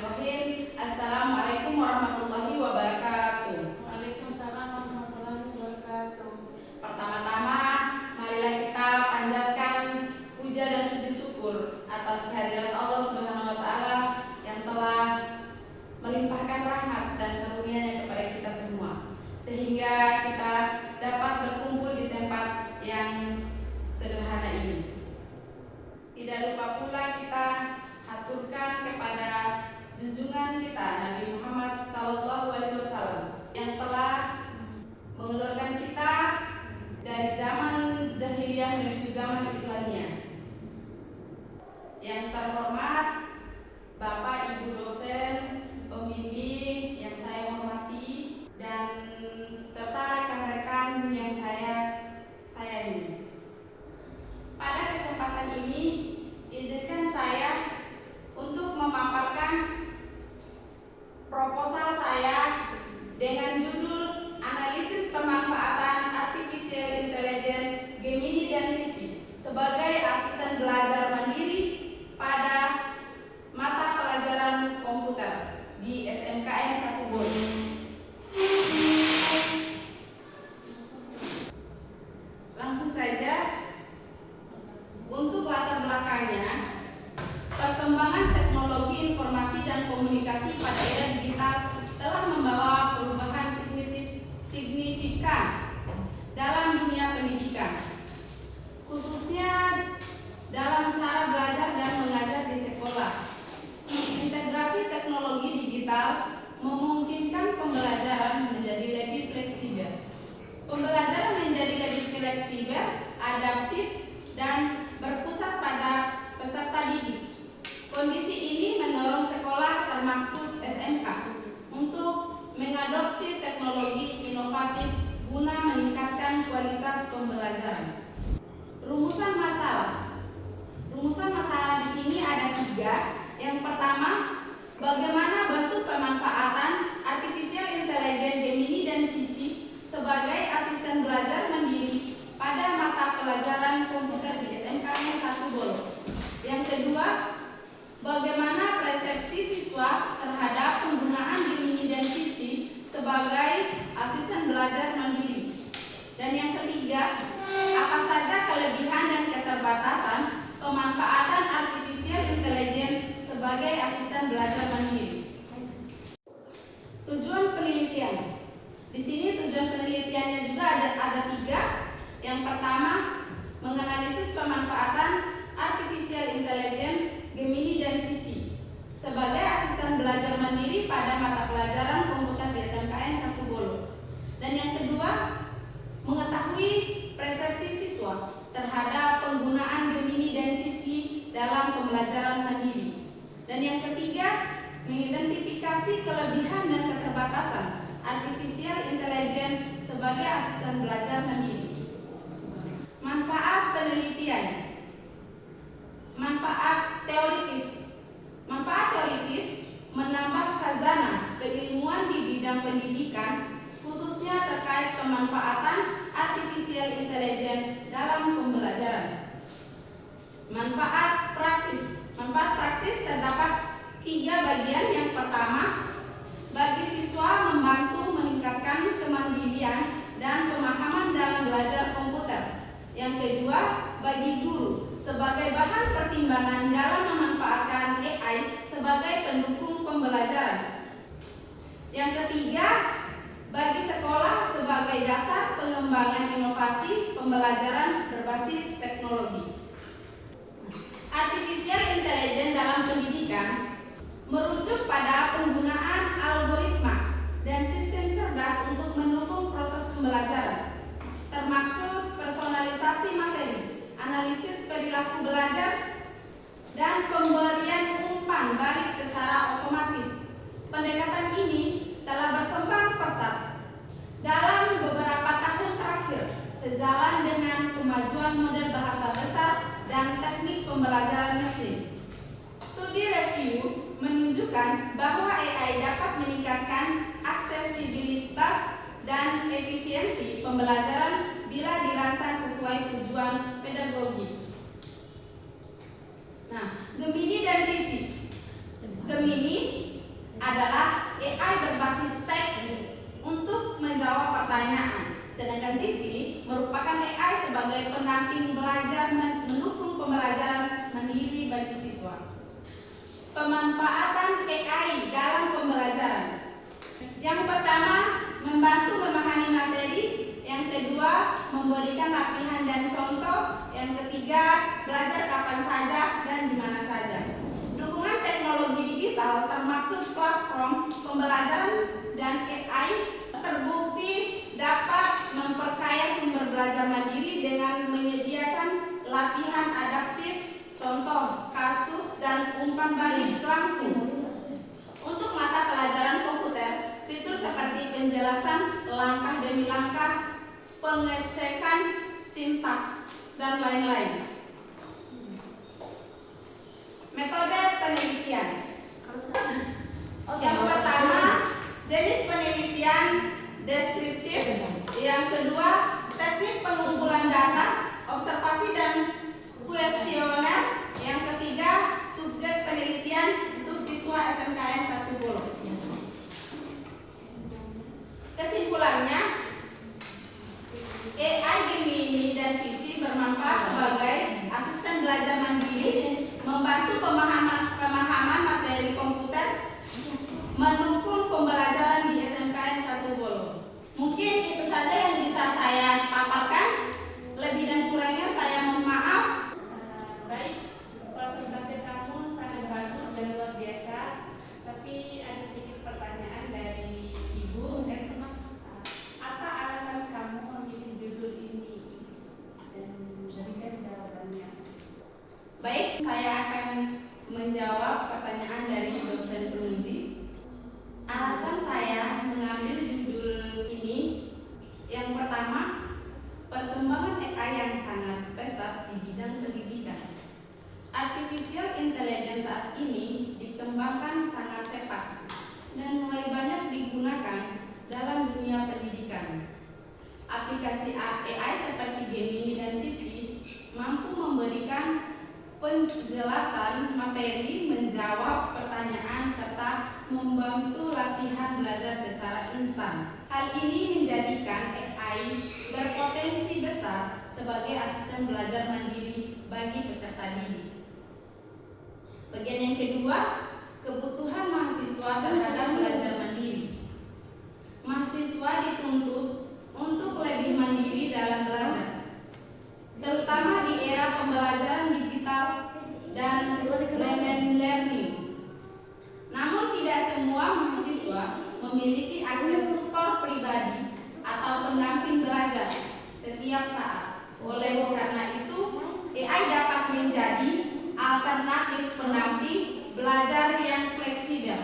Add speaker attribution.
Speaker 1: Bismillahirrahmanirrahim. Assalamualaikum warahmatullahi wabarakatuh.
Speaker 2: Waalaikumsalam warahmatullahi wabarakatuh.
Speaker 1: Pertama-tama, marilah kita panjatkan puja dan puji syukur atas kehadirat Allah Subhanahu wa taala yang telah melimpahkan rahmat dan karunia-Nya kepada kita semua, sehingga kita dapat berkumpul di tempat yang sederhana ini. Tidak lupa pula kita haturkan kepada junjungan kita Nabi Muhammad SAW yang telah mengeluarkan kita dari zaman jahiliyah menuju zaman Islamiyah. Yang terhormat Bapak Ibu dosen, pembimbing yang saya hormati, dan serta rekan-rekan yang saya sayangi. Pada kesempatan ini, izinkan saya untuk memaparkan proposal saya dengan judul Analisis Pemanfaatan Artificial Intelligence Gemini dan Cici sebagai asisten belajar mandiri pada mata pelajaran komputer di SMKN 1 Bolu. Langsung saja. Untuk latar belakangnya, perkembangan teknologi informasi dan komunikasi pada era digital telah membawa perubahan signifikan dalam dunia pendidikan, khususnya dalam cara belajar dan mengajar di sekolah. Integrasi teknologi digital memungkinkan pembelajaran menjadi lebih fleksibel. Pembelajaran menjadi lebih fleksibel, adaptif, dan berpusat pada peserta didik. Kondisi ini mendorong sekolah termasuk SMK untuk mengadopsi teknologi inovatif guna meningkatkan kualitas pembelajaran. Rumusan masalah di sini ada 3. Yang pertama, bagaimana bentuk pemanfaatan artificial intelligence Gemini dan Cici sebagai asisten belajar mandiri pada mata pelajaran komputer di SMKN 1 Bolu. Yang kedua, bagaimana persepsi siswa terhadap penggunaan Gemini dan Cici sebagai asisten belajar mandiri. Dan yang ketiga, apa saja kelebihan dan keterbatasan pemanfaatan artificial intelligence sebagai asisten belajar mandiri. Tujuan penelitian. Di sini tujuan penelitiannya juga ada 3. Yang pertama, menganalisis pemanfaatan artificial intelligence Gemini dan Cici sebagai asisten belajar mandiri pada mata pelajaran komputer di SMKN 1 Bolu. Dan yang kedua, mengetahui persepsi siswa terhadap penggunaan Gemini dan Cici dalam pembelajaran mandiri. Dan yang ketiga, mengidentifikasi kelebihan dan keterbatasan artificial intelligence sebagai asisten belajar mandiri. Manfaat penelitian. Manfaat teoritis menambah khazanah keilmuan di bidang pendidikan, khususnya terkait pemanfaatan artificial intelligence dalam pembelajaran. Manfaat praktis terdapat 3 bagian. Yang pertama, bagi siswa membantu meningkatkan kemandirian dan pemahaman dalam belajar komputer. Yang kedua, bagi guru sebagai bahan pertimbangan dalam memanfaatkan AI sebagai pendukung pembelajaran. Yang ketiga, bagi sekolah sebagai dasar pengembangan inovasi pembelajaran berbasis teknologi. Artificial intelligence dalam pendidikan merujuk pada penggunaan algoritma dan sistem cerdas untuk mendukung proses pembelajaran, termasuk personalisasi materi, analisis perilaku belajar, dan pemberian umpan balik secara otomatis. Pendekatan ini telah berkembang pesat dalam beberapa tahun terakhir, sejalan dengan kemajuan model bahasa besar dan teknik pembelajaran mesin. Studi review menunjukkan bahwa AI dapat meningkatkan aksesibilitas dan efisiensi pembelajaran bila dirancang sesuai tujuan pedagogi. Nah, Gemini dan Cici. Gemini adalah AI berbasis teks untuk menjawab pertanyaan. Sedangkan Cici merupakan AI sebagai pendamping belajar mendukung pembelajaran mandiri bagi siswa. Pemanfaatan AI dalam pembelajaran. Yang pertama, membantu memahami materi. Yang kedua, memberikan latihan dan contoh. Yang ketiga, belajar kapan saja dan di mana saja. Dukungan teknologi digital termasuk platform pembelajaran dan AI terbukti dapat memperkaya sumber belajar mandiri dengan menyediakan latihan adaptif, contoh, kasus, dan umpan balik langsung. Untuk mata pelajaran komputer, fitur seperti penjelasan langkah demi langkah, pengecekan sintaks, dan lain-lain. Metode penelitian. Yang pertama, jenis penelitian deskriptif. Yang kedua, teknik pengumpulan data, observasi dan kuesioner. Yang ketiga, subjek penelitian untuk siswa SMKN 1 Kesimpulannya, AI Gemini dan Cici bermanfaat sebagai asisten belajar mandiri, membantu pemahaman materi komputer, mendukung pembelajaran di SMKN 1 Bolo. Mungkin itu saja yang bisa saya paparkan. Lebih dan kurangnya saya mohon maaf.
Speaker 2: Baik, presentasi kamu sangat bagus dan luar biasa. Tapi ada sedikit pertanyaan dari Ibu. Apa alasan kamu memilih judul ini? Dan berikan jawabannya.
Speaker 1: Baik, saya akan menjawab pertanyaan dari dosen penguji. Alasan saya mengambil judul ini, yang pertama, perkembangan AI yang sangat pesat di bidang pendidikan. Artificial intelligence saat ini dikembangkan sangat cepat dan mulai banyak digunakan dalam dunia pendidikan. Aplikasi AI seperti Gemini dan Cici mampu memberikan penjelasan materi, menjawab pertanyaan, serta membantu latihan belajar secara instan. Hal ini menjadikan AI berpotensi besar sebagai asisten belajar mandiri bagi peserta didik. Bagian yang kedua, kebutuhan mahasiswa terhadap belajar mandiri. Mahasiswa dituntut untuk lebih mandiri dalam belajar, terutama di era pembelajaran digital dan blended learning. Namun tidak semua mahasiswa memiliki akses tutor pribadi atau pendamping belajar setiap saat. Oleh karena itu, AI dapat menjadi alternatif pendamping belajar yang fleksibel.